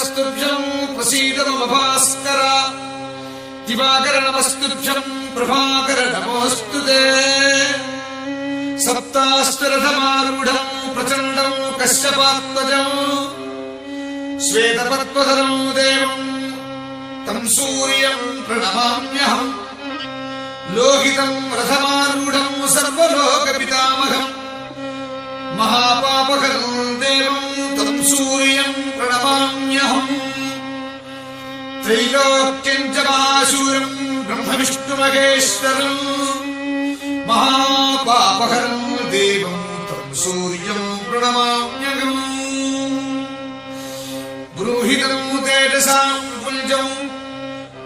नमस्तुभ्यं प्रसीद मम भास्कर दिवाकर नमस्तुभ्यं प्रभाकर नमोऽस्तु ते सप्ताश्वरथमारूढं प्रचण्डं कश्यपात्मजं श्वेतपद्मधरं देवं तं सूर्यं प्रणमाम्यहम् लोहितं रथमारूढं सर्वलोकपितामहं महापापकरं देवं तं सूर्यं प्रणमाम्यहम् त्रैलोक्यं च महाशूरं ब्रह्मविष्णुमहेश्वरं महापापहरं देवं तं सूर्यं प्रणमाम्यहम् ब्रूहितं तेजसां पुञ्जं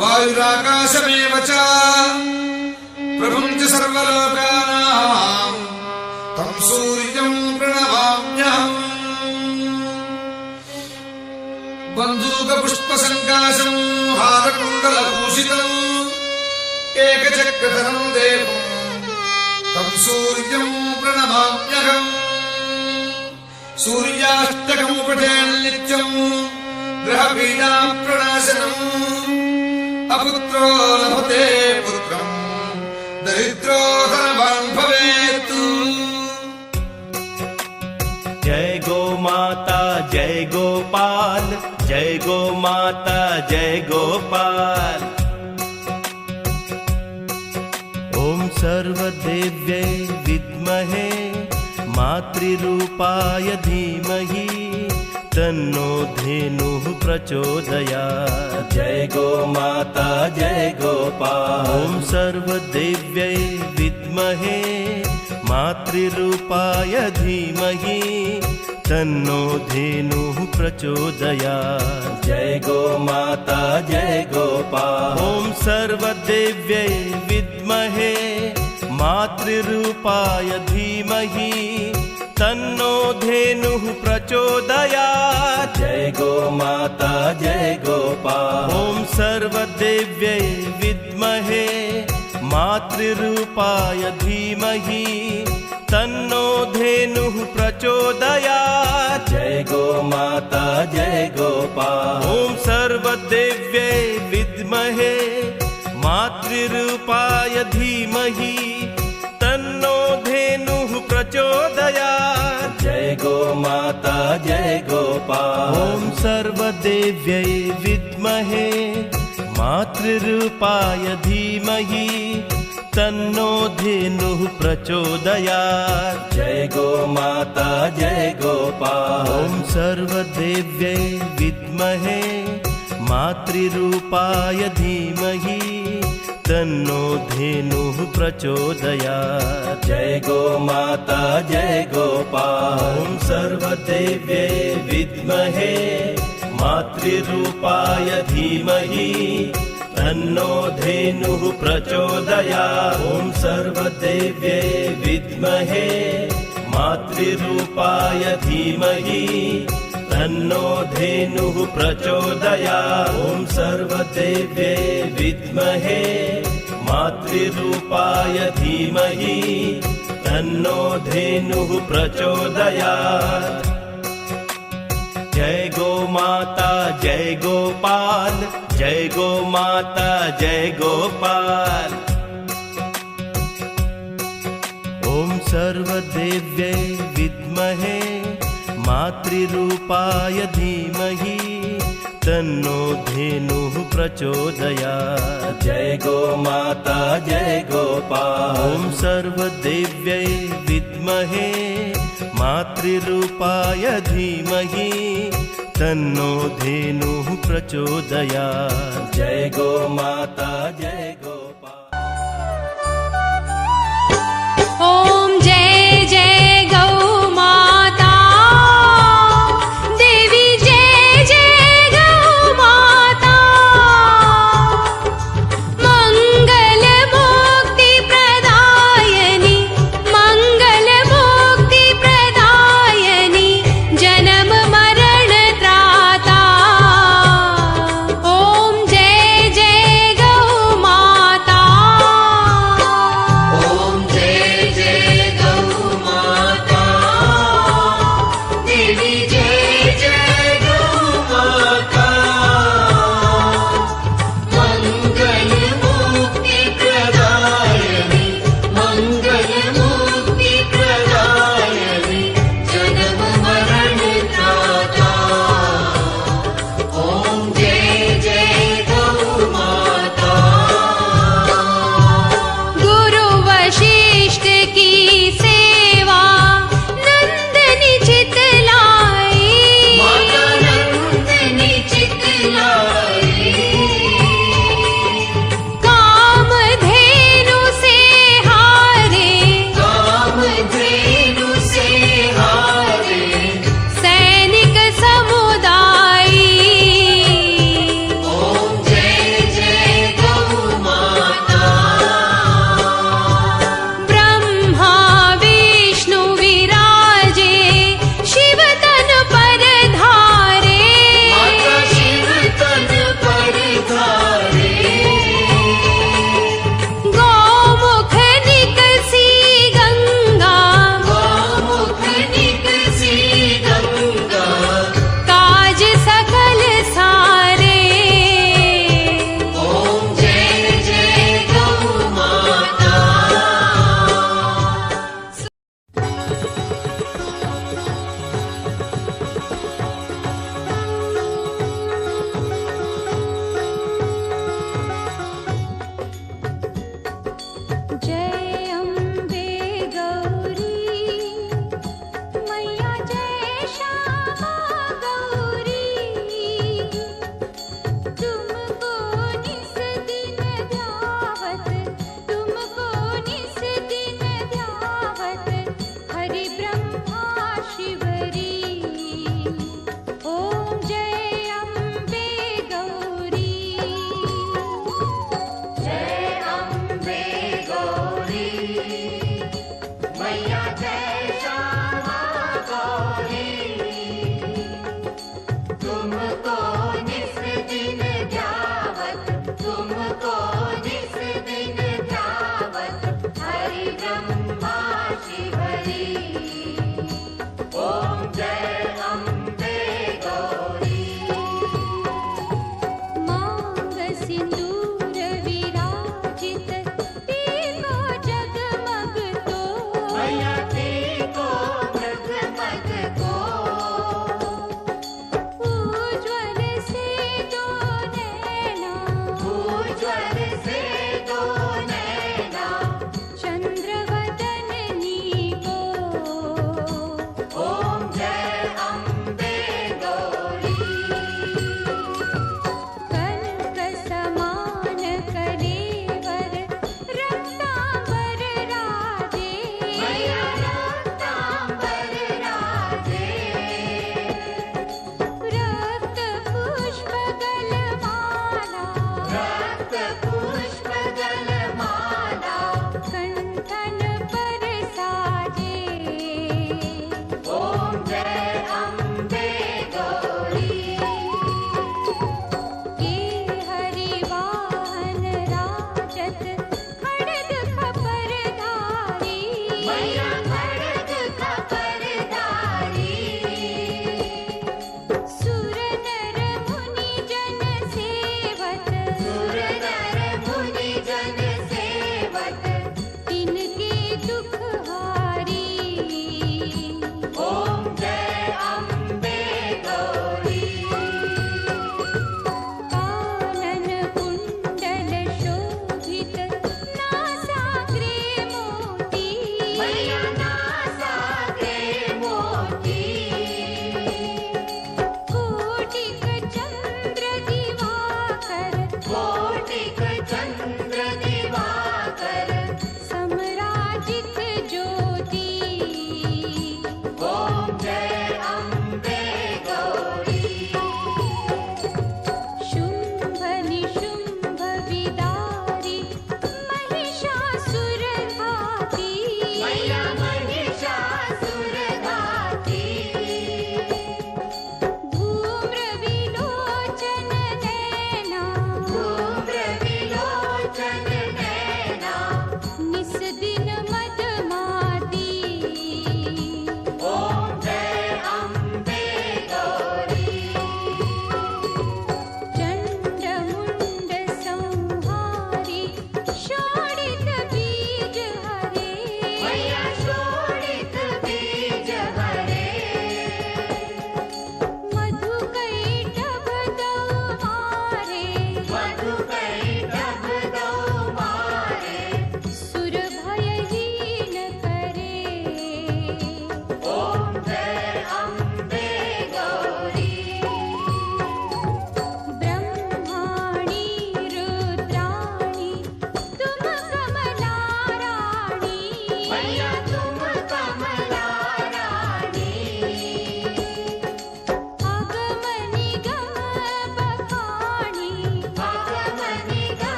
वायुराकाशमेव च प्रभुं च सर्वलोकानां तं सूर्यं प्रणमाम्यहम् बन्धूकपुष्पसङ्काशं हारकुण्डलभूषितम् एकचक्रधरं देवं तं सूर्यं प्रणमाम्यहम् सूर्याष्टकं पठेन्नित्यं ग्रहपीडाप्रणाशनम् अपुत्रो लभते पुत्रम् दरिद्रो धनवान् भवेत्। जय गो माता जय गोपाल, जय गो माता जय गोपाल। ओम सर्वदेव्यै विद्महे मातृरूपाय धीमहि तन्नो धेनुः प्रचोदयात्। जय गो माता जय गोपाल। ओम सर्वदेव्यै विद्महे मातृरूपाय धीमहि तन्नो धेनुः प्रचोदयात्। जय गो माता जय गोपाल। ओम सर्वदेव्यै विद्महे मातृरूपाय धीमहि तन्नो धेनुः प्रचोदयात्। जय गो माता जय गोपाल। ओम सर्वदेव्यै विद्महे मातृरूपाय धीमहि तन्नो धेनुः प्रचोदयात्। जय गो माता जय गोपाल। ओम सर्वदेव्यै विद्महे मातृरूपाय धीमहि तन्नो धेनुः प्रचोदयात्। जय गो माता जय गोपाल। ओम सर्वदेव्यै विद्महे मातृरूपाय धीमहि तन्नो धेनुः प्रचोदयात्। जय गो माता जय गोपाल। ओम सर्वदेव्यै विद्महे मातृरूपाय धीमहि तन्नो धेनुः प्रचोदयात्। जय गो माता जय गोपाल। ओम सर्वदेव्यै विद्महे मातृरूपाय धीमहि तन्नो धेनुः प्रचोदयात्। ओम सर्वदेव्यै विद्महे मातृरूपाय धीमहि तन्नो धेनुः प्रचोदयात्। ओम सर्वदेव्यै विद्महे मातृरूपाय धीमहि तन्नो धेनुः प्रचोदयात्। जय गो माता जय गोपाल, जय गो माता जय गोपाल। ओम सर्वदेव्यै विद्महे मातृरूपाय धीमहि तन्नो धेनुः प्रचोदयात्। जय गो माता जय गोपाल। ओम सर्वदेव्यै विद्महे मातृरूपाय धीमहि तन्नो धेनुः प्रचोदयात्। जय गो माता जय गो